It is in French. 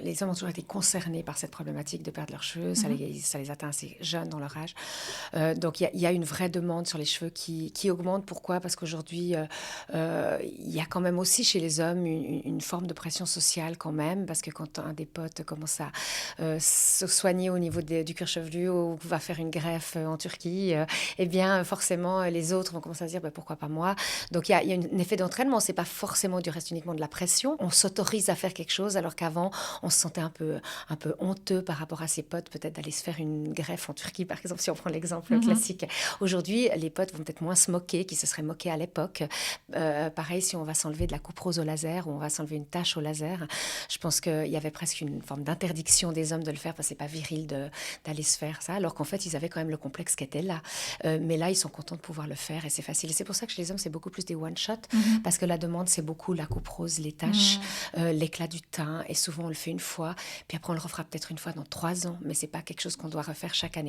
les hommes ont toujours été concernés par cette problématique de perdre leurs cheveux. Ça les atteint assez jeunes dans leur âge. Donc, il y a une vraie demande sur les cheveux qui augmente. Pourquoi? Parce qu'aujourd'hui, il y a quand même aussi chez les hommes une forme de pression sociale quand même. Parce que quand un des potes commence à se soigner au niveau du cuir chevelu ou va faire une greffe en Turquie, eh bien, forcément, les autres vont commencer à se dire, bah, pourquoi pas moi? Donc, il y a un effet d'entraînement. C'est pas forcément du reste uniquement de la pression. On s'autorise à faire quelque chose alors qu'avant, on se sentait un peu honteux par rapport à ses potes, peut-être d'aller se faire une greffe en Turquie, par exemple, si on prend l'exemple classique. Aujourd'hui, les potes vont peut-être moins se moquer qu'ils se seraient moqués à l'époque. Pareil, si on va s'enlever de la couperose au laser ou on va s'enlever une tache au laser, je pense qu'il y avait presque une forme d'interdiction des hommes de le faire parce que c'est pas viril d'aller se faire ça, alors qu'en fait, ils avaient quand même le complexe qui était là. Mais là, ils sont contents de pouvoir le faire et c'est facile. Et c'est pour ça que chez les hommes, c'est beaucoup plus des one-shot parce que la demande, c'est beaucoup la couperose, les taches, l'éclat du teint. Et souvent, on le fait une fois, puis après, on le refera peut-être une fois dans 3 ans, mais c'est pas quelque chose qu'on doit refaire chaque année.